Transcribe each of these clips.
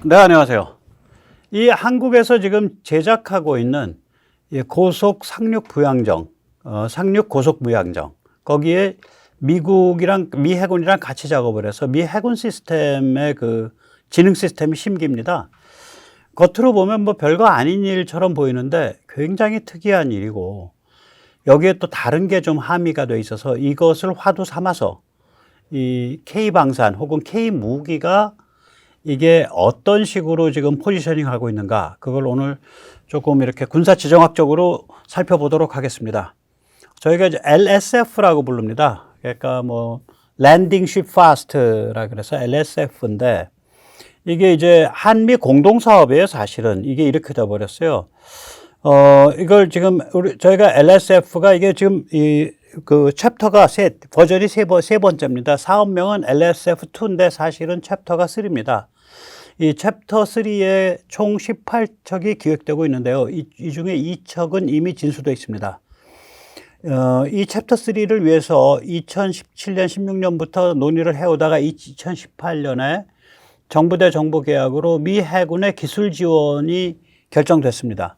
네, 안녕하세요. 이 한국에서 지금 제작하고 있는 이 고속 상륙 부양정, 상륙 고속 부양정, 거기에 미국이랑 미 해군이랑 같이 작업을 해서 미 해군 시스템의 그 지능 시스템이 심기입니다. 겉으로 보면 뭐 별거 아닌 일처럼 보이는데 굉장히 특이한 일이고, 여기에 또 다른 게 좀 함의가 돼 있어서 이것을 화두 삼아서 이 K방산 혹은 K무기가 이게 어떤 식으로 지금 포지셔닝 하고 있는가, 그걸 오늘 조금 이렇게 군사지정학적으로 살펴보도록 하겠습니다. 저희가 이제 LSF라고 부릅니다. 그러니까 뭐 Landing Ship Fast라 그래서 LSF인데, 이게 이제 한미 공동사업이에요. 사실은 이게 이렇게 돼 버렸어요. 이걸 지금 저희가 LSF가 이게 지금 그 챕터가 버전이 세 번째입니다. 사업명은 LSF2인데 사실은 챕터가 3입니다. 이 챕터 3에 총 18척이 기획되고 있는데요. 이 중에 2척은 이미 진수되어 있습니다. 이 챕터 3를 위해서 2017년, 16년부터 논의를 해오다가 2018년에 정부 대 정부 계약으로 미 해군의 기술 지원이 결정됐습니다.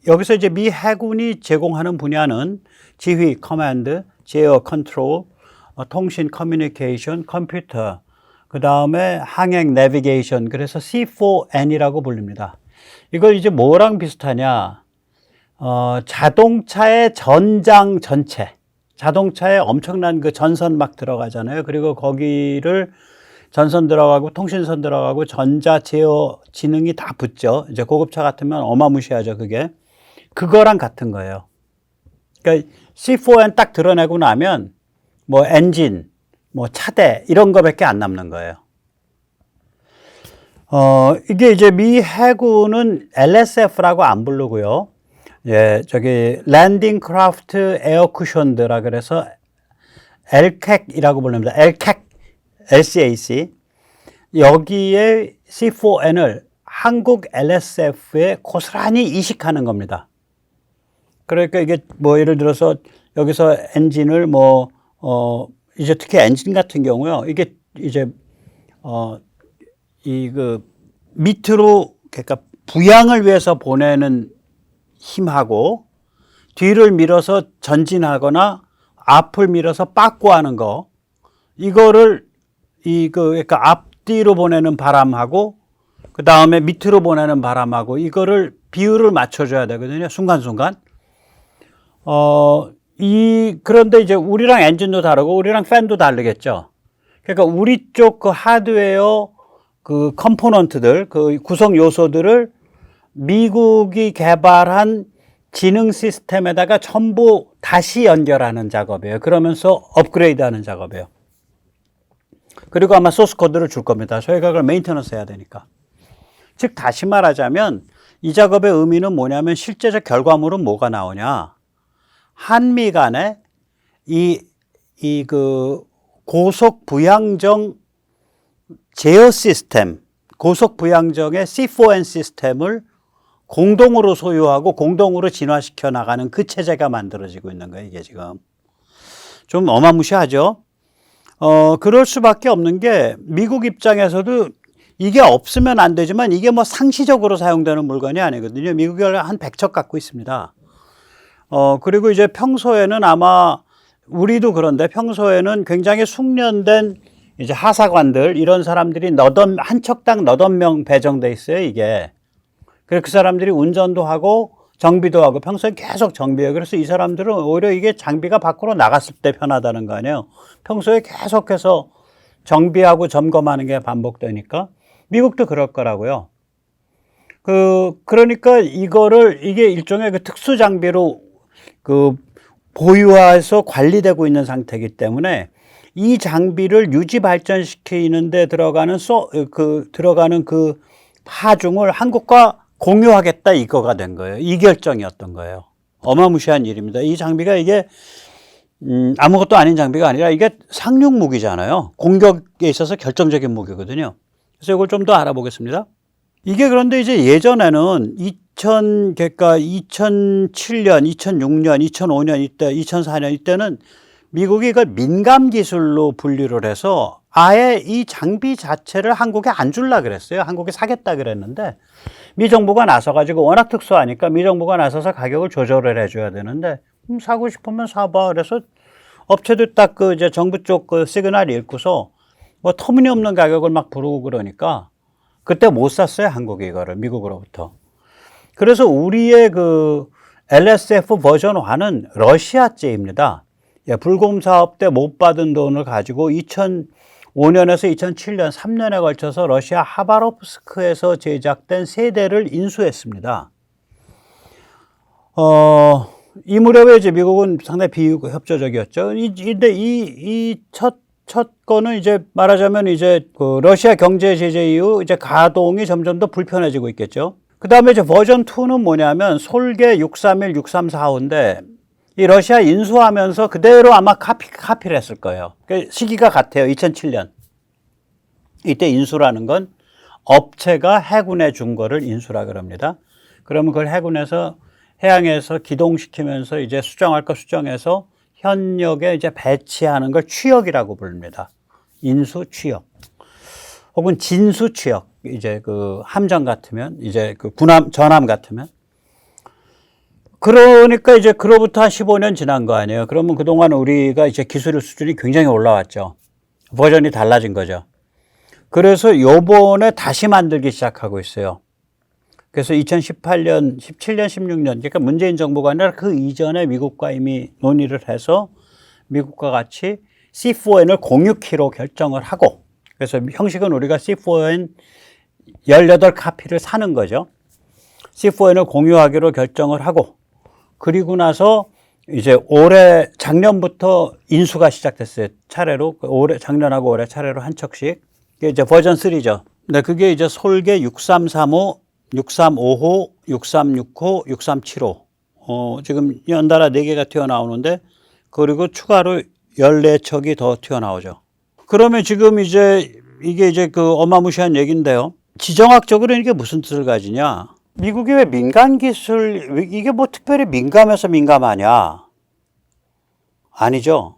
여기서 이제 미 해군이 제공하는 분야는 지휘, 커맨드, 제어, 컨트롤, 통신, 커뮤니케이션, 컴퓨터, 그 다음에 항행, 내비게이션, 그래서 C4N이라고 불립니다. 이걸 이제 뭐랑 비슷하냐? 자동차의 전장 전체, 자동차에 엄청난 그 전선 막 들어가잖아요. 그리고 거기를 전선 들어가고 통신선 들어가고 전자 제어 지능이 다 붙죠. 이제 고급차 같으면 어마무시하죠, 그게. 그거랑 같은 거예요. 그러니까 C4N 딱 드러내고 나면 뭐 엔진, 뭐 차대 이런 거밖에 안 남는 거예요. 이게 이제 미 해군은 LSF라고 안 부르고요. 예, 저기 Landing Craft Air Cushioned라 그래서 LCAC이라고 부릅니다. LCAC. 여기에 C4N을 한국 LSF에 고스란히 이식하는 겁니다. 그러니까 이게 뭐 예를 들어서 여기서 엔진을 이제 특히 엔진 같은 경우요. 이게 이제 밑으로, 그러니까 부양을 위해서 보내는 힘하고 뒤를 밀어서 전진하거나 앞을 밀어서 빠꾸하는 거, 이거를 그러니까 앞뒤로 보내는 바람하고 그 다음에 밑으로 보내는 바람하고 이거를 비율을 맞춰줘야 되거든요. 순간순간. 그런데 이제 우리랑 엔진도 다르고 우리랑 팬도 다르겠죠. 그러니까 우리 쪽 그 하드웨어 그 컴포넌트들, 그 구성 요소들을 미국이 개발한 지능 시스템에다가 전부 다시 연결하는 작업이에요. 그러면서 업그레이드 하는 작업이에요. 그리고 아마 소스 코드를 줄 겁니다. 저희가 그걸 메인테너스 해야 되니까. 즉, 다시 말하자면 이 작업의 의미는 뭐냐면 실제적 결과물은 뭐가 나오냐. 한미 간에 그 고속 부양정 제어 시스템, 고속 부양정의 C4N 시스템을 공동으로 소유하고 공동으로 진화시켜 나가는 그 체제가 만들어지고 있는 거예요. 이게 지금. 좀 어마무시하죠? 그럴 수밖에 없는 게 미국 입장에서도 이게 없으면 안 되지만 이게 뭐 상시적으로 사용되는 물건이 아니거든요. 미국이 한 100척 갖고 있습니다. 그리고 이제 평소에는 아마 우리도 그런데 평소에는 굉장히 숙련된 이제 하사관들, 이런 사람들이 한 척당 너댓 명 배정돼 있어요, 이게. 그래서 그 사람들이 운전도 하고 정비도 하고 평소에 계속 정비해요. 그래서 이 사람들은 오히려 이게 장비가 밖으로 나갔을 때 편하다는 거 아니에요. 평소에 계속해서 정비하고 점검하는 게 반복되니까. 미국도 그럴 거라고요. 그러니까 이게 일종의 그 특수 장비로 보유해서 관리되고 있는 상태이기 때문에 이 장비를 유지 발전시키는 데 들어가는 그 하중을 한국과 공유하겠다, 이거가 된 거예요. 이 결정이었던 거예요. 어마무시한 일입니다. 이 장비가 이게 아무것도 아닌 장비가 아니라 이게 상륙 무기잖아요. 공격에 있어서 결정적인 무기거든요. 그래서 이걸 좀 더 알아보겠습니다. 이게 그런데 이제 예전에는 2007년, 2006년, 2005년 이때, 2004년 이때는 미국이 이걸 민감 기술로 분류를 해서 아예 이 장비 자체를 한국에 안 줄라 그랬어요. 한국에 사겠다 그랬는데 미 정부가 나서가지고 워낙 특수하니까 미 정부가 나서서 가격을 조절을 해줘야 되는데 사고 싶으면 사봐. 그래서 업체도 딱 그 이제 정부 쪽 그 시그널 읽고서 뭐 터무니없는 가격을 막 부르고 그러니까 그때 못 샀어요. 한국이 이거를 미국으로부터. 그래서 우리의 그 LSF 버전 1은 러시아제입니다. 예, 불곰 사업 때 못 받은 돈을 가지고 2005년에서 2007년 3년에 걸쳐서 러시아 하바롭스크에서 제작된 세 대를 인수했습니다. 이 무렵에 이제 미국은 상당히 비협조적이었죠. 근데 이 첫 거는 이제 말하자면 이제 그 러시아 경제 제재 이후 이제 가동이 점점 더 불편해지고 있겠죠. 그 다음에 이제 버전 2는 뭐냐면 솔개 631, 6345인데 이 러시아 인수하면서 그대로 아마 카피를 했을 거예요. 시기가 같아요. 2007년. 이때 인수라는 건 업체가 해군에 준 거를 인수라 그럽니다. 그러면 그걸 해군에서 해양에서 기동시키면서 이제 수정할 거 수정해서 현역에 이제 배치하는 걸 취역이라고 부릅니다. 인수 취역. 혹은 진수 취역. 이제 그 함정 같으면, 이제 그 전함 같으면. 그러니까 이제 그로부터 한 15년 지난 거 아니에요. 그러면 그동안 우리가 이제 기술 수준이 굉장히 올라왔죠. 버전이 달라진 거죠. 그래서 요번에 다시 만들기 시작하고 있어요. 그래서 2018년, 17년, 16년, 그러니까 문재인 정부가 아니라 그 이전에 미국과 이미 논의를 해서 미국과 같이 C4N을 공유키로 결정을 하고, 그래서 형식은 우리가 C4N 18카피를 사는 거죠. C4N을 공유하기로 결정을 하고, 그리고 나서 이제 작년부터 인수가 시작됐어요. 차례로. 작년하고 올해 차례로 한 척씩. 이게 이제 버전 3죠. 근데 그게 이제 솔개 6335, 6355, 6365, 6375. 지금 연달아 4개가 튀어나오는데, 그리고 추가로 14척이 더 튀어나오죠. 그러면 지금 이제 이게 이제 그 어마무시한 얘기인데요. 지정학적으로 이게 무슨 뜻을 가지냐? 미국이 왜 민간 기술, 이게 뭐 특별히 민감해서 민감하냐? 아니죠.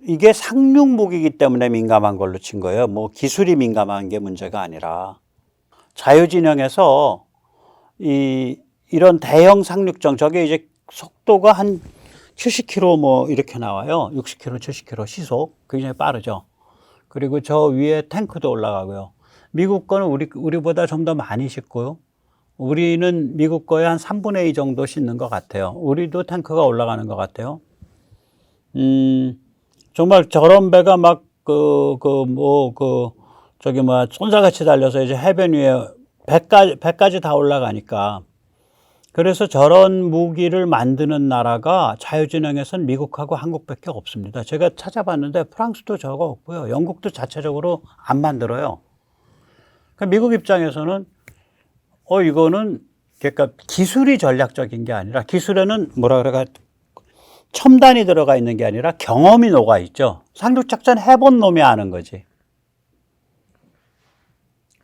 이게 상륙무기이기 때문에 민감한 걸로 친 거예요. 뭐 기술이 민감한 게 문제가 아니라. 자유진영에서 이런 대형 상륙정, 저게 이제 속도가 한 70km 뭐 이렇게 나와요. 60km, 70km 시속. 굉장히 빠르죠. 그리고 저 위에 탱크도 올라가고요. 미국 거는 우리보다 좀 더 많이 싣고요. 우리는 미국 거의 한 3분의 2 정도 싣는 것 같아요. 우리도 탱크가 올라가는 것 같아요. 정말 저런 배가 막 쏜살같이 달려서 이제 해변 위에 배까지 다 올라가니까. 그래서 저런 무기를 만드는 나라가 자유진영에선 미국하고 한국밖에 없습니다. 제가 찾아봤는데 프랑스도 저거 없고요. 영국도 자체적으로 안 만들어요. 그러니까 미국 입장에서는 이거는 그러니까 기술이 전략적인 게 아니라 기술에는 첨단이 들어가 있는 게 아니라 경험이 녹아 있죠. 상륙작전 해본 놈이 아는 거지.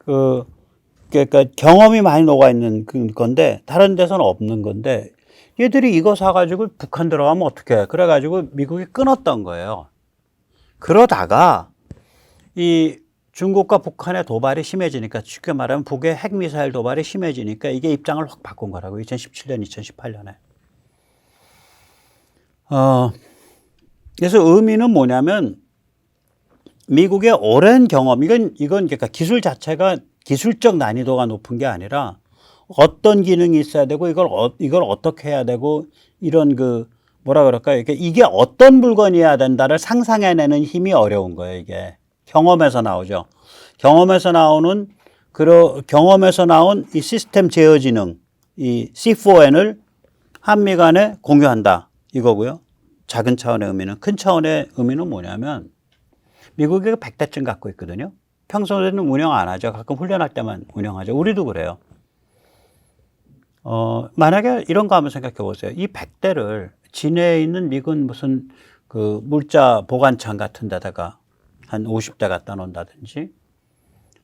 그러니까 경험이 많이 녹아 있는 건데 다른 데서는 없는 건데 얘들이 이거 사가지고 북한 들어가면 어떡해. 그래가지고 미국이 끊었던 거예요. 그러다가 이 중국과 북한의 도발이 심해지니까 쉽게 말하면 북의 핵미사일 도발이 심해지니까 이게 입장을 확 바꾼 거라고 2017년, 2018년에. 그래서 의미는 뭐냐면 미국의 오랜 경험, 이건 그러니까 기술 자체가 기술적 난이도가 높은 게 아니라 어떤 기능이 있어야 되고 이걸 어떻게 해야 되고 이런 이게 어떤 물건이어야 된다를 상상해내는 힘이 어려운 거예요. 이게 경험에서 나오죠. 경험에서 나온 이 시스템 제어 지능, 이 C4N을 한미 간에 공유한다 이거고요. 작은 차원의 의미는. 큰 차원의 의미는 뭐냐면 미국이 100대쯤 갖고 있거든요. 평소에는 운영 안 하죠. 가끔 훈련할 때만 운영하죠. 우리도 그래요. 만약에 이런 거 한번 생각해 보세요. 이 100대를 진해에 있는 미군 무슨 그 물자 보관창 같은 데다가 한 50대 갖다 놓는다든지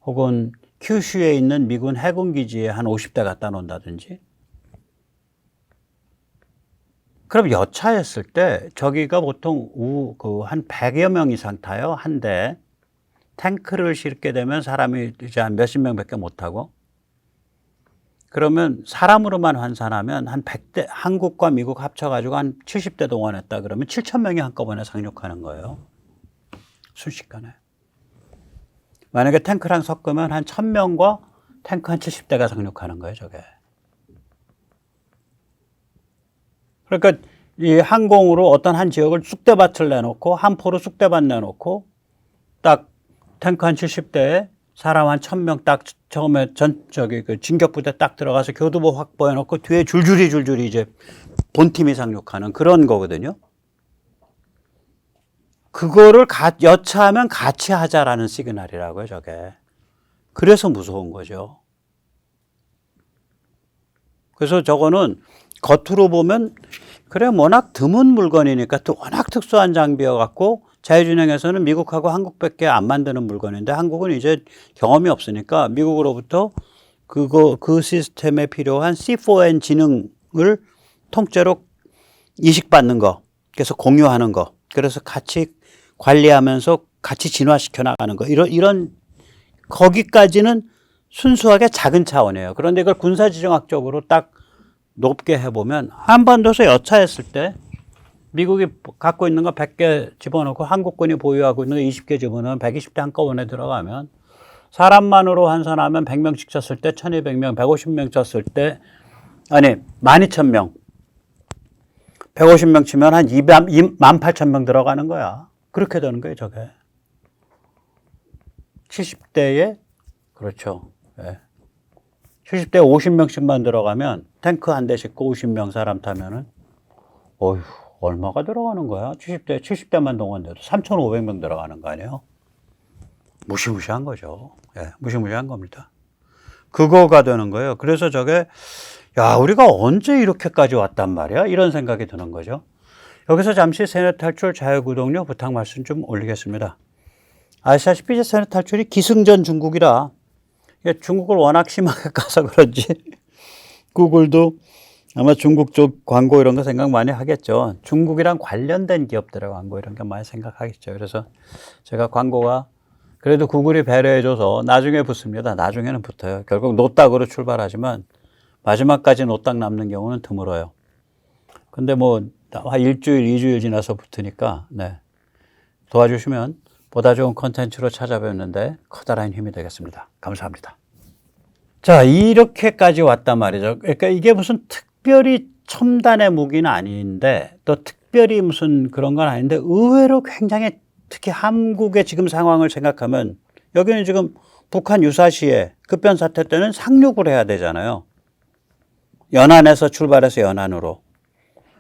혹은 큐슈에 있는 미군 해군 기지에 한 50대 갖다 놓는다든지 그럼 여차했을 때 저기가 보통 한 100여 명 이상 타요. 한 대. 탱크를 싣게 되면 사람이 이제 한 몇십 명밖에 못 타고. 그러면 사람으로만 환산하면 한 100대, 한국과 미국 합쳐가지고 한 70대 동원했다 그러면 7천 명이 한꺼번에 상륙하는 거예요. 순식간에. 만약에 탱크랑 섞으면 한 1000명과 탱크 한 70대가 상륙하는 거예요, 저게. 그러니까 이 항공으로 어떤 한 지역을 쑥대밭을 내놓고 한 포로 쑥대밭 내놓고 딱 탱크 한 70대에 사람 한 1000명 딱 처음에 그 진격부대 딱 들어가서 교두보 확보해 놓고 뒤에 줄줄이 이제 본팀이 상륙하는 그런 거거든요. 그거를 여차하면 같이 하자라는 시그널이라고요, 저게. 그래서 무서운 거죠. 그래서 저거는 겉으로 보면 그래 워낙 드문 물건이니까 또 워낙 특수한 장비여갖고 자유진영에서는 미국하고 한국밖에 안 만드는 물건인데 한국은 이제 경험이 없으니까 미국으로부터 그 시스템에 필요한 C4N 지능을 통째로 이식받는 거, 그래서 공유하는 거, 그래서 같이 관리하면서 같이 진화시켜 나가는 거, 이런 거기까지는 순수하게 작은 차원이에요. 그런데 이걸 군사지정학적으로 딱 높게 해보면 한반도에서 여차했을 때 미국이 갖고 있는 거 100개 집어넣고 한국군이 보유하고 있는 거 20개 집어넣으면 120대 한꺼번에 들어가면 사람만으로 환산하면 100명씩 쳤을 때 1200명, 150명 쳤을 때 아니 12000명 150명 치면 한 18000명 들어가는 거야. 그렇게 되는 거예요, 저게. 70대에 그렇죠. 네. 70대 50명씩만 들어가면 탱크 한 대씩 50명 사람 타면은 어휴 얼마가 들어가는 거야? 70대만 동원돼도 3,500명 들어가는 거 아니에요? 무시무시한 거죠. 예, 무시무시한 겁니다. 그거가 되는 거예요. 그래서 저게 야 우리가 언제 이렇게까지 왔단 말이야? 이런 생각이 드는 거죠. 여기서 잠시 세뇌 탈출 자유구독료 부탁 말씀 좀 올리겠습니다. 아시다시피 이제 세뇌 탈출이 기승전 중국이라 중국을 워낙 심하게 가서 그런지 구글도 아마 중국 쪽 광고 이런 거 생각 많이 하겠죠. 중국이랑 관련된 기업들의 광고 이런 거 많이 생각하겠죠. 그래서 제가 광고가 그래도 구글이 배려해줘서 나중에 붙습니다. 나중에는 붙어요. 결국 노딱으로 출발하지만 마지막까지 노딱 남는 경우는 드물어요. 근데 뭐 일주일, 2주일 지나서 붙으니까 네. 도와주시면 보다 좋은 콘텐츠로 찾아뵙는데 커다란 힘이 되겠습니다. 감사합니다. 자, 이렇게까지 왔단 말이죠. 그러니까 이게 무슨 특별히 첨단의 무기는 아닌데 또 특별히 무슨 그런 건 아닌데 의외로 굉장히 특히 한국의 지금 상황을 생각하면 여기는 지금 북한 유사시에 급변 사태 때는 상륙을 해야 되잖아요. 연안에서 출발해서 연안으로.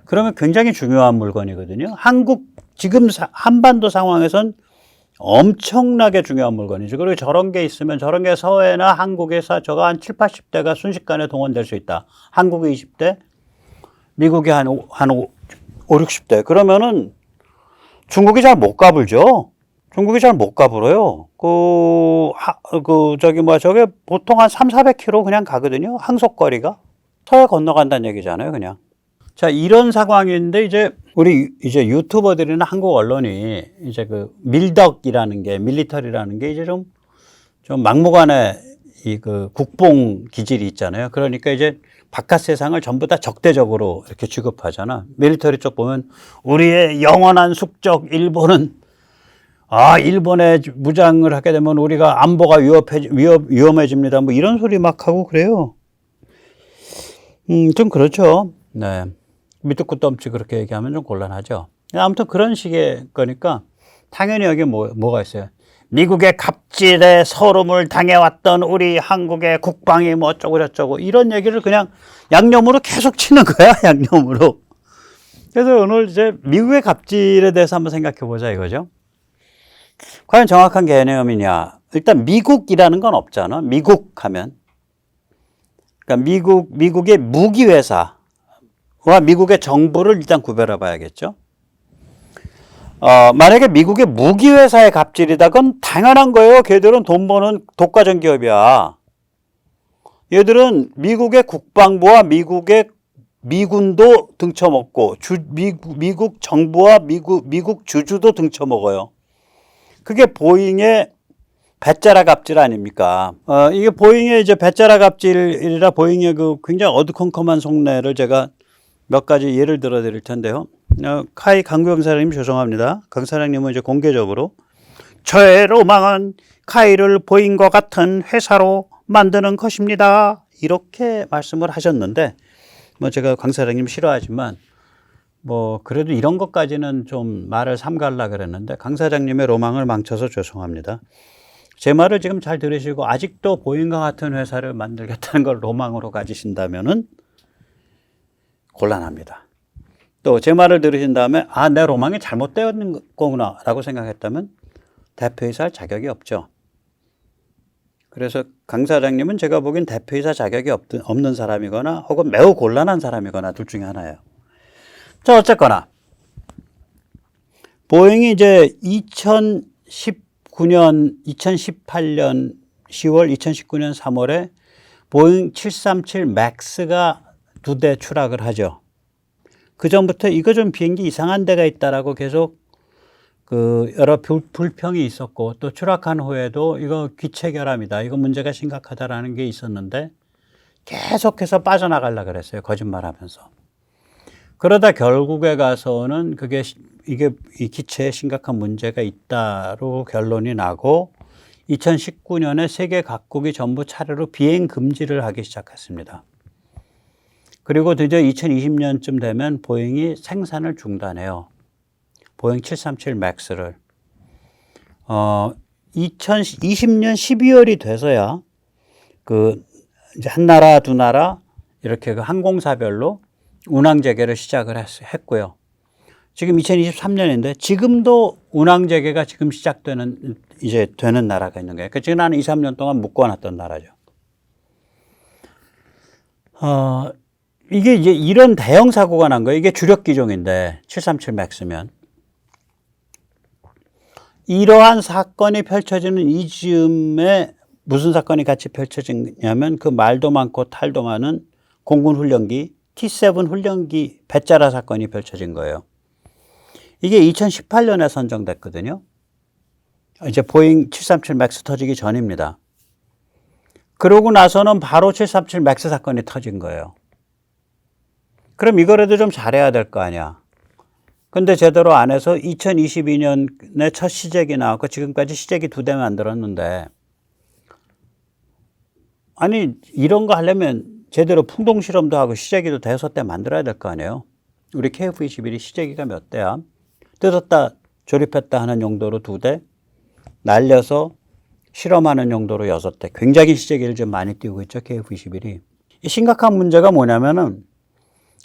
그러면 굉장히 중요한 물건이거든요. 한국 지금 한반도 상황에선 엄청나게 중요한 물건이죠. 그리고 저런 게 있으면 저런 게 서해나 한국에서 저거 한 7, 80대가 순식간에 동원될 수 있다. 한국이 20대, 미국이 한 5, 60대. 그러면은 중국이 잘 못 가불죠. 중국이 잘 못 가불어요. 저게 보통 한 3, 400km 그냥 가거든요. 항속거리가. 서해 건너간다는 얘기잖아요, 그냥. 자, 이런 상황인데 우리 유튜버들이나 한국 언론이 이제 그 밀리터리라는 게 이제 좀 막무가내 국뽕 기질이 있잖아요. 그러니까 이제 바깥 세상을 전부 다 적대적으로 이렇게 취급하잖아. 밀리터리 쪽 보면 우리의 영원한 숙적 일본은 일본에 무장을 하게 되면 우리가 안보가 위험해집니다. 뭐 이런 소리 막 하고 그래요. 좀 그렇죠. 네. 밑도 끝도 없이 그렇게 얘기하면 좀 곤란하죠. 아무튼 그런 식의 거니까 당연히 여기 뭐가 있어요. 미국의 갑질에 서름을 당해왔던 우리 한국의 국방이 뭐 어쩌고저쩌고 이런 얘기를 그냥 양념으로 계속 치는 거야. 양념으로. 그래서 오늘 이제 미국의 갑질에 대해서 한번 생각해 보자 이거죠. 과연 정확한 개념이냐. 일단 미국이라는 건 없잖아. 미국 하면. 그러니까 미국의 무기회사와 미국의 정부를 일단 구별해 봐야겠죠. 만약에 미국의 무기회사의 갑질이다, 그건 당연한 거예요. 걔들은 돈 버는 독과점 기업이야. 얘들은 미국의 국방부와 미국의 미군도 등쳐먹고 미국 정부와 미국 주주도 등쳐먹어요. 그게 보잉의 배짜라 갑질 아닙니까? 이게 보잉의 이제 배짜라 갑질이라 보잉의 그 굉장히 어두컴컴한 속내를 제가 몇 가지 예를 들어 드릴 텐데요. 카이 강구영 사장님 죄송합니다. 강 사장님은 이제 공개적으로 저의 로망은 카이를 보잉과 같은 회사로 만드는 것입니다. 이렇게 말씀을 하셨는데 뭐 제가 강 사장님 싫어하지만 뭐 그래도 이런 것까지는 좀 말을 삼가려고 그랬는데 강 사장님의 로망을 망쳐서 죄송합니다. 제 말을 지금 잘 들으시고 아직도 보잉과 같은 회사를 만들겠다는 걸 로망으로 가지신다면은 곤란합니다. 또 제 말을 들으신 다음에 아, 내 로망이 잘못되었는 거구나 라고 생각했다면 대표이사 할 자격이 없죠. 그래서 강 사장님은 제가 보기엔 대표이사 자격이 없는 사람이거나 혹은 매우 곤란한 사람이거나 둘 중에 하나예요. 자, 어쨌거나 보잉이 이제 2018년 10월, 2019년 3월에 보잉 737 맥스가 2대 추락을 하죠. 그 전부터 이거 좀 비행기 이상한 데가 있다라고 계속 그 여러 불평이 있었고 또 추락한 후에도 이거 기체 결함이다. 이거 문제가 심각하다라는 게 있었는데 계속해서 빠져나가려고 그랬어요. 거짓말하면서. 그러다 결국에 가서는 이게 이 기체에 심각한 문제가 있다로 결론이 나고 2019년에 세계 각국이 전부 차례로 비행 금지를 하기 시작했습니다. 그리고 드디어 2020년쯤 되면 보잉이 생산을 중단해요. 보잉 737 맥스를. 2020년 12월이 돼서야 이제 한 나라, 두 나라 이렇게 그 항공사별로 운항 재개를 시작을 했고요. 지금 2023년인데 지금도 운항 재개가 지금 되는 나라가 있는 거예요. 그러니까 지금 한 2, 3년 동안 묶어놨던 나라죠. 이게 이제 이런 대형 사고가 난 거예요. 이게 주력 기종인데 737 맥스면. 이러한 사건이 펼쳐지는 이 즈음에 무슨 사건이 같이 펼쳐지냐면 그 말도 많고 탈도 많은 공군 훈련기 T7 훈련기 배짜라 사건이 펼쳐진 거예요. 이게 2018년에 선정됐거든요. 이제 보잉 737 맥스 터지기 전입니다. 그러고 나서는 바로 737 맥스 사건이 터진 거예요. 그럼 이거라도 좀 잘해야 될 거 아니야. 근데 제대로 안 해서 2022년에 첫 시제기 나왔고 지금까지 시제기 2대 만들었는데 아니 이런 거 하려면 제대로 풍동 실험도 하고 시제기도 5대 만들어야 될 거 아니에요. 우리 KF-21이 시제기가 몇 대야? 뜯었다 조립했다 하는 용도로 2대, 날려서 실험하는 용도로 6대. 굉장히 시제기를 좀 많이 띄우고 있죠, KF-21이. 이 심각한 문제가 뭐냐면은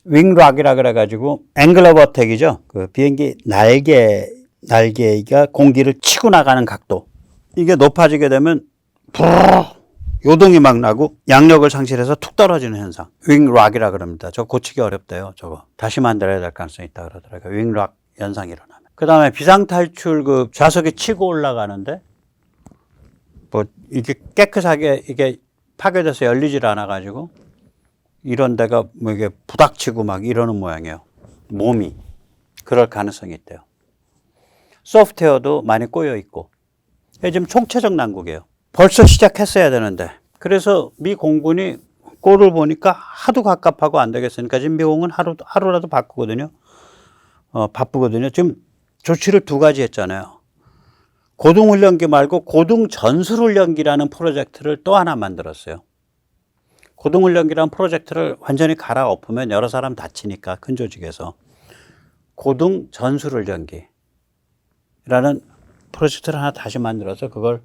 윙락이라 그래가지고 앵글러 어택이죠. 그 비행기 날개가 공기를 치고 나가는 각도. 이게 높아지게 되면 요동이 막 나고 양력을 상실해서 툭 떨어지는 현상. 윙락이라 그럽니다. 저거 고치기 어렵대요. 저거 다시 만들어야 될 가능성이 있다 그러더라고요. 윙락 현상이 일어나면. 그 다음에 비상탈출 그 좌석이 치고 올라가는데 뭐 이게 깨끗하게 이게 파괴돼서 열리질 않아가지고 이런 데가 뭐 이게 부닥치고 막 이러는 모양이에요. 몸이. 그럴 가능성이 있대요. 소프트웨어도 많이 꼬여 있고. 지금 총체적 난국이에요. 벌써 시작했어야 되는데. 그래서 미 공군이 꼴을 보니까 하도 갑갑하고 안 되겠으니까 지금 미공은 하루라도 바쁘거든요. 바쁘거든요. 지금 조치를 2가지 했잖아요. 고등훈련기 말고 고등전술훈련기라는 프로젝트를 또 하나 만들었어요. 고등훈련기라는 프로젝트를 완전히 갈아엎으면 여러 사람 다치니까 큰 조직에서 고등전술훈련기라는 프로젝트를 하나 다시 만들어서 그걸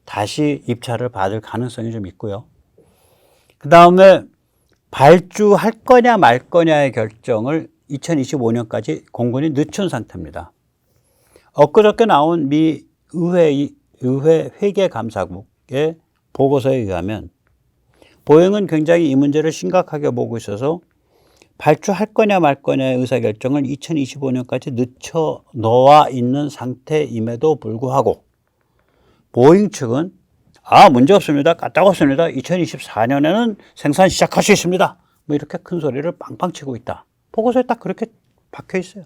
다시 입찰을 받을 가능성이 좀 있고요. 그 다음에 발주할 거냐 말 거냐의 결정을 2025년까지 공군이 늦춘 상태입니다. 엊그저께 나온 미 의회 회계감사국의 보고서에 의하면 보잉은 굉장히 이 문제를 심각하게 보고 있어서 발주할 거냐 말 거냐의 의사결정을 2025년까지 늦춰 놓아 있는 상태임에도 불구하고 보잉 측은 문제 없습니다. 까딱 없습니다. 2024년에는 생산 시작할 수 있습니다. 뭐 이렇게 큰 소리를 빵빵 치고 있다. 보고서에 딱 그렇게 박혀 있어요.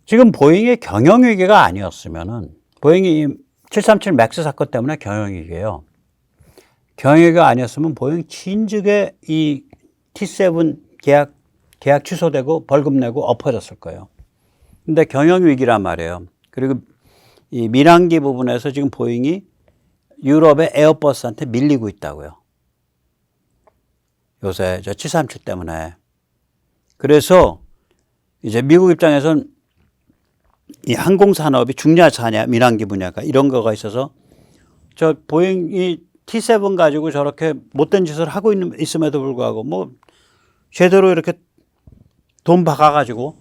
지금 보잉의 경영위기가 아니었으면은, 보잉이 737 맥스 사건 때문에 경영위기예요. 경영위기가 아니었으면 보잉 진즉에 이 T7 계약 취소되고 벌금 내고 엎어졌을 거예요. 근데 경영위기란 말이에요. 그리고 이 민항기 부분에서 지금 보잉이 유럽의 에어버스한테 밀리고 있다고요. 요새 저 737 때문에. 그래서 이제 미국 입장에서는 이 항공산업이 중요하냐, 민항기 분야가 이런 거가 있어서 저 보잉이 T7 가지고 저렇게 못된 짓을 하고 있음에도 불구하고 뭐 제대로 이렇게 돈 박아가지고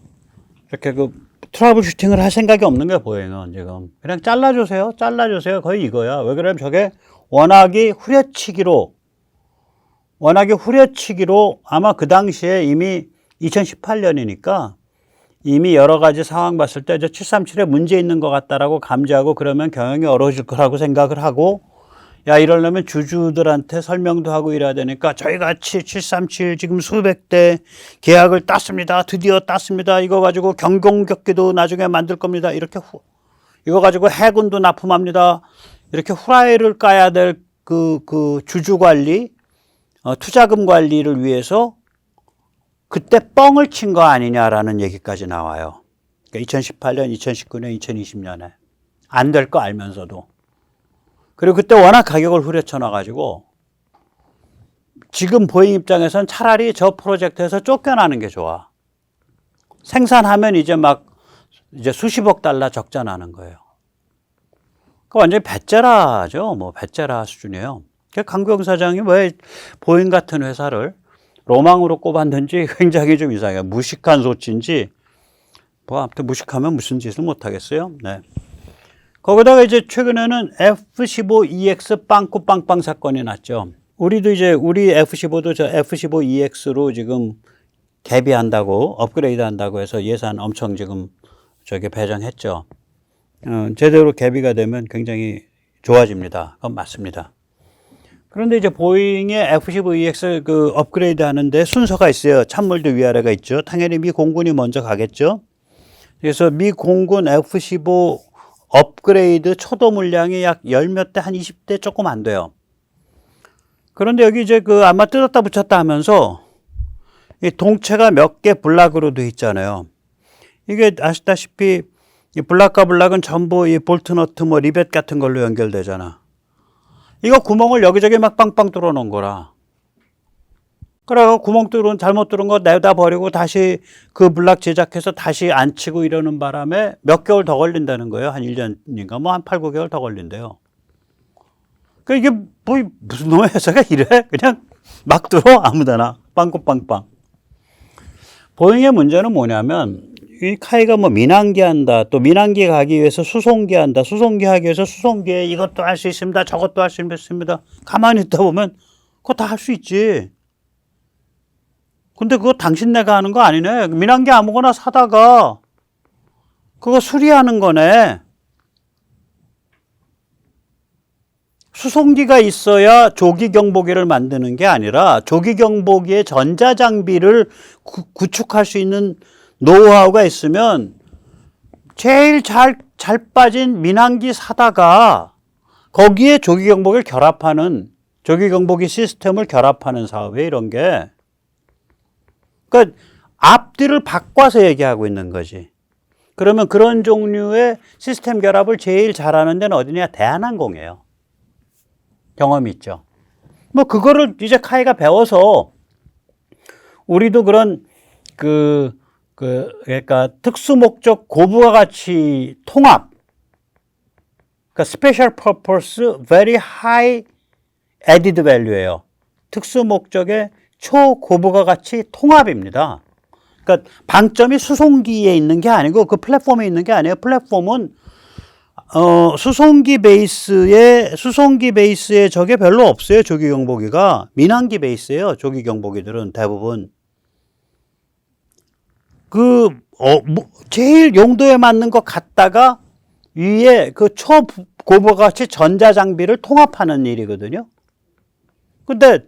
이렇게 그 트러블 슈팅을 할 생각이 없는 거야, 보잉은 지금. 그냥 잘라주세요. 거의 이거야. 왜 그러냐면 저게 워낙에 후려치기로 아마 그 당시에 이미 2018년이니까 이미 여러 가지 상황 봤을 때 저 737에 문제 있는 것 같다라고 감지하고 그러면 경영이 어려워질 거라고 생각을 하고 야, 이러려면 주주들한테 설명도 하고 이래야 되니까 저희 같이 737 지금 수백 대 계약을 땄습니다. 드디어 땄습니다. 이거 가지고 경공격기도 나중에 만들 겁니다. 이렇게 이거 가지고 해군도 납품합니다. 이렇게 후라이를 까야 될 그 주주 관리, 투자금 관리를 위해서 그때 뻥을 친 거 아니냐라는 얘기까지 나와요. 그러니까 2018년, 2019년, 2020년에 안 될 거 알면서도. 그리고 그때 워낙 가격을 후려쳐 놔가지고 지금 보잉 입장에선 차라리 저 프로젝트에서 쫓겨나는 게 좋아. 생산하면 이제 수십억 달러 적자 나는 거예요. 그 완전히 배째라죠. 뭐 배째라 수준이에요. 강구영 사장이 왜 보잉 같은 회사를 로망으로 꼽았는지 굉장히 좀 이상해요. 무식한 소치인지 뭐 아무튼 무식하면 무슨 짓을 못 하겠어요. 네. 거기다가 이제 최근에는 F-15EX 빵꾸빵빵 사건이 났죠. 우리도 이제 우리 F-15도 저 F-15EX로 지금 개비한다고 업그레이드 한다고 해서 예산 엄청 지금 저게 배정했죠. 제대로 개비가 되면 굉장히 좋아집니다. 그건 맞습니다. 그런데 이제 보잉의 F-15EX 그 업그레이드 하는데 순서가 있어요. 참물도 위아래가 있죠. 당연히 미 공군이 먼저 가겠죠. 그래서 미 공군 F-15 업그레이드 초도 물량이 약 10몇 대, 한 20대 조금 안 돼요. 그런데 여기 이제 아마 뜯었다 붙였다 하면서 이 동체가 몇 개 블락으로 돼 있잖아요. 이게 아시다시피 이 블락과 블락은 전부 이 볼트 너트 뭐 리벳 같은 걸로 연결되잖아. 이거 구멍을 여기저기 막 빵빵 뚫어 놓은 거라. 그래서 구멍 잘못 뚫은 거 내다 버리고 다시 그 블락 제작해서 다시 안 치고 이러는 바람에 몇 개월 더 걸린다는 거예요. 한 1년인가 뭐 한 8, 9개월 더 걸린대요. 그러니까 이게 뭐 무슨 놈의 회사가 이래? 그냥 막 뚫어 아무데나 빵꾸빵빵. 보잉의 문제는 뭐냐면 이 카이가 뭐 민항기 한다. 또 민항기 가기 위해서 수송기 한다. 수송기 하기 위해서 수송기에 이것도 할 수 있습니다. 저것도 할 수 있습니다. 가만히 있다 보면 그거 다 할 수 있지. 근데 그거 당신네가 하는 거 아니네. 민항기 아무거나 사다가 그거 수리하는 거네. 수송기가 있어야 조기경보기를 만드는 게 아니라 조기경보기의 전자장비를 구축할 수 있는 노하우가 있으면 제일 잘 빠진 민항기 사다가 거기에 조기경보기를 결합하는 조기경보기 시스템을 결합하는 사업이에요. 이런 게. 그러니까 앞뒤를 바꿔서 얘기하고 있는 거지. 그러면 그런 종류의 시스템 결합을 제일 잘하는 데는 어디냐? 대한항공이에요. 경험이 있죠. 뭐 그거를 이제 카이가 배워서 우리도 그런 그러니까 특수목적 고부가 가치 통합, 그러니까 Special Purpose Very High Added Value예요. 특수목적의 초고부가 가치 통합입니다. 그러니까 방점이 수송기에 있는 게 아니고 그 플랫폼에 있는 게 아니에요. 플랫폼은 수송기 베이스에 저게 별로 없어요. 조기경보기가 민항기 베이스예요. 조기경보기들은 대부분 제일 용도에 맞는 것 갖다가 위에 그 초고부가 가치 전자장비를 통합하는 일이거든요. 근데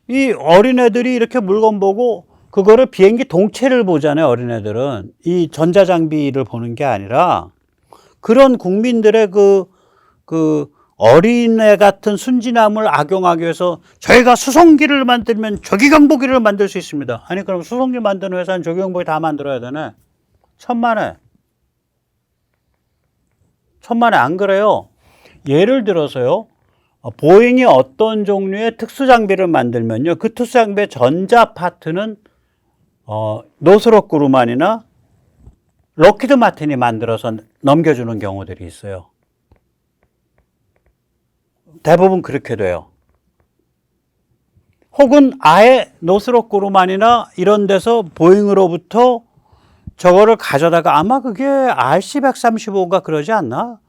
이 어린애들이 이렇게 물건 보고 그거를 비행기 동체를 보잖아요. 어린애들은 이 전자장비를 보는 게 아니라 그런 국민들의 그 어린애 같은 순진함을 악용하기 위해서 저희가 수송기를 만들면 조기경보기를 만들 수 있습니다. 아니 그럼 수송기 만드는 회사는 조기경보기 다 만들어야 되네. 천만에 안 그래요. 예를 들어서요. 보잉이 어떤 종류의 특수장비를 만들면요. 그 특수장비의 전자 파트는 노스롭 그루만이나 록히드 마틴이 만들어서 넘겨주는 경우들이 있어요. 대부분 그렇게 돼요. 혹은 아예 노스롭 그루만이나 이런 데서 보잉으로부터 저거를 가져다가 아마 그게 RC-135가 그러지 않나?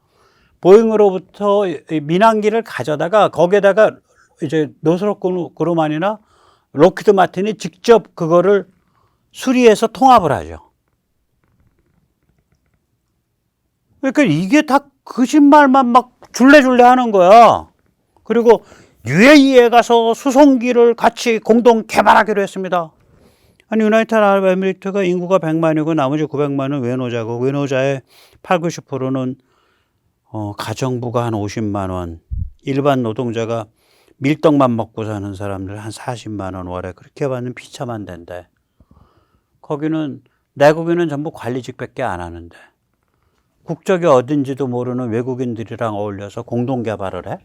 보잉으로부터 민항기를 가져다가 거기에다가 이제 노스롭 그루만이나 록히드 마틴이 직접 그거를 수리해서 통합을 하죠. 그러니까 이게 다 거짓말만 막 줄레줄레 하는 거야. 그리고 UAE에 가서 수송기를 같이 공동 개발하기로 했습니다. 아니 유나이티드 아랍에미리트가 인구가 100만이고 나머지 900만은 외노자고 외노자의 8, 90%는 가정부가 한 50만 원, 일반 노동자가 밀떡만 먹고 사는 사람들 한 40만 원 월에 그렇게 받는 비참한 데인데 거기는 내국인은 전부 관리직밖에 안 하는데 국적이 어딘지도 모르는 외국인들이랑 어울려서 공동 개발을 해?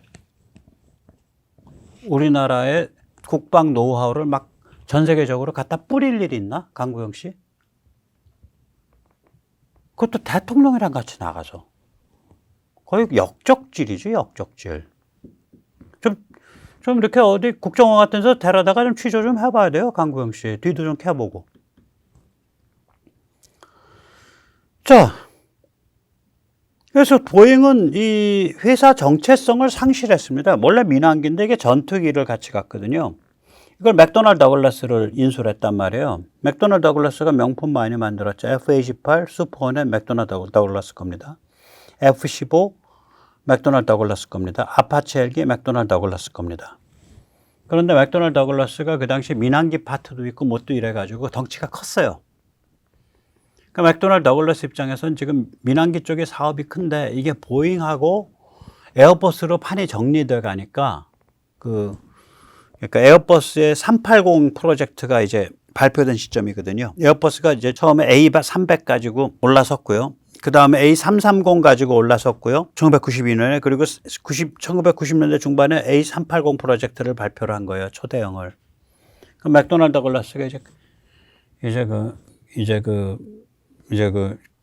우리나라의 국방 노하우를 막 전 세계적으로 갖다 뿌릴 일이 있나? 강구영 씨? 그것도 대통령이랑 같이 나가서. 거의 역적질이죠, 역적질. 좀 이렇게 어디 국정원 같은 데서 데려다가 좀 취조 좀 해봐야 돼요, 강구영 씨. 뒤도 좀 캐보고. 자, 그래서 보잉은 이 회사 정체성을 상실했습니다. 원래 민항기인데 이게 전투기를 같이 갔거든요. 이걸 맥도날드 더글라스를 인수를 했단 말이에요. 맥도날드 더글라스가 명품 많이 만들었죠. F-18 슈퍼호넷 맥도날드 더글라스 겁니다. F-15 맥도날드 더글라스 겁니다. 아파치 헬기 맥도날드 더글라스 겁니다. 그런데 맥도날드 더글라스가 그 당시 민항기 파트도 있고 뭣도 이래가지고 덩치가 컸어요. 그러니까 맥도날드 더글라스 입장에서는 지금 민항기 쪽에 사업이 큰데 이게 보잉하고 에어버스로 판이 정리돼 가니까 그러니까 에어버스의 380 프로젝트가 이제 발표된 시점이거든요. 에어버스가 이제 처음에 A300 가지고 올라섰고요. 그 다음에 A330 가지고 올라섰고요. 1992년에 그리고 1990년대 중반에 A380 프로젝트를 발표를 한 거예요. 초대형을. 그 맥도날드 더글라스가 이제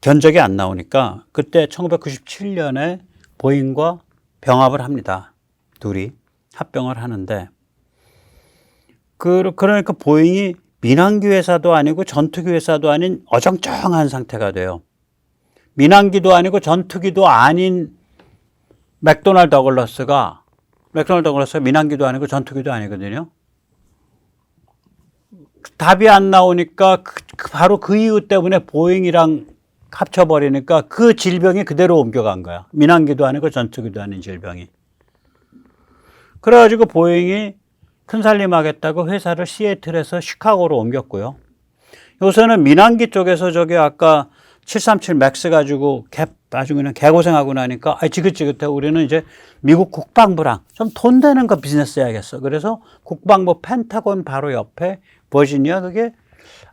견적이 안 나오니까 그때 1997년에 보잉과 병합을 합니다. 둘이 합병을 하는데 그러니까 보잉이 민항기 회사도 아니고 전투기 회사도 아닌 어정쩡한 상태가 돼요. 민항기도 아니고 전투기도 아닌 맥도날드 더글라스가 민항기도 아니고 전투기도 아니거든요. 답이 안 나오니까 바로 그 이유 때문에 보잉이랑 합쳐버리니까 그 질병이 그대로 옮겨간 거야. 민항기도 아니고 전투기도 아닌 질병이. 그래가지고 보잉이 큰살림하겠다고 회사를 시애틀에서 시카고로 옮겼고요. 요새는 민항기 쪽에서 저기 아까 737 맥스 가지고 아주 그냥 개고생하고 나니까 지긋지긋해. 우리는 이제 미국 국방부랑 좀 돈 되는 거 비즈니스 해야겠어. 그래서 국방부 펜타곤 바로 옆에 버지니아 그게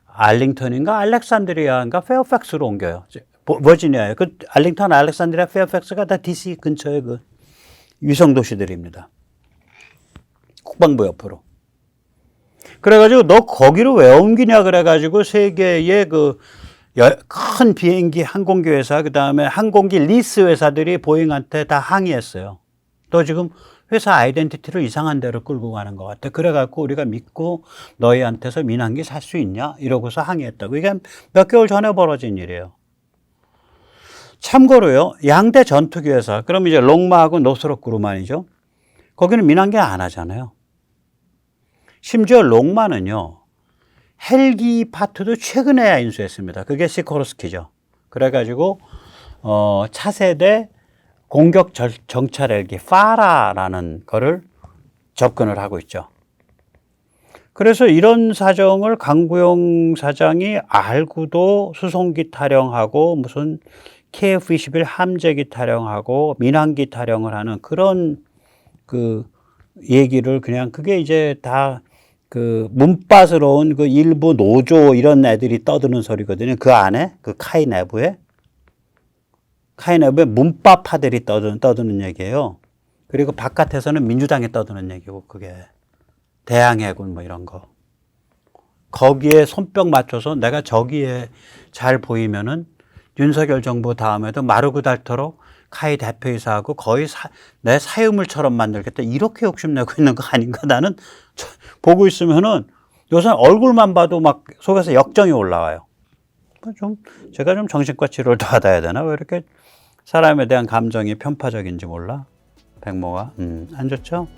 알링턴인가 알렉산드리아인가 페어팩스로 옮겨요. 버지니아에 그 알링턴, 알렉산드리아, 페어팩스가 다 DC 근처의 그 위성 도시들입니다. 국방부 옆으로. 그래가지고 너 거기로 왜 옮기냐 그래가지고 세계의 큰 비행기 항공기 회사 그 다음에 항공기 리스 회사들이 보잉한테 다 항의했어요. 너 지금 회사 아이덴티티를 이상한 데로 끌고 가는 것 같아. 그래갖고 우리가 믿고 너희한테서 민항기 살 수 있냐? 이러고서 항의했다고. 이게 몇 개월 전에 벌어진 일이에요. 참고로요. 양대 전투기 회사. 그럼 이제 롱마하고 노스롭 그루만이죠. 거기는 민항기 안 하잖아요. 심지어 롱마는요. 헬기 파트도 최근에야 인수했습니다. 그게 시코르스키죠. 그래가지고 차세대 공격 정찰 헬기 파라라는 거를 접근을 하고 있죠. 그래서 이런 사정을 강구영 사장이 알고도 수송기 타령하고 무슨 KF-21 함재기 타령하고 민항기 타령을 하는 그런 그 얘기를 그냥 그게 이제 다 그 문빠스러운 그 일부 노조 이런 애들이 떠드는 소리거든요. 그 안에 그 카이 내부에 문빠파들이 떠드는 얘기예요. 그리고 바깥에서는 민주당이 떠드는 얘기고 그게 대항해군 뭐 이런 거. 거기에 손뼉 맞춰서 내가 저기에 잘 보이면은 윤석열 정부 다음에도 마르고 닳도록 카이 대표이사하고 거의 내 사유물처럼 만들겠다. 이렇게 욕심내고 있는 거 아닌가? 나는 보고 있으면은 요새 얼굴만 봐도 막 속에서 역정이 올라와요. 제가 좀 정신과 치료를 더 받아야 되나? 왜 이렇게 사람에 대한 감정이 편파적인지 몰라. 백모가. 안 좋죠?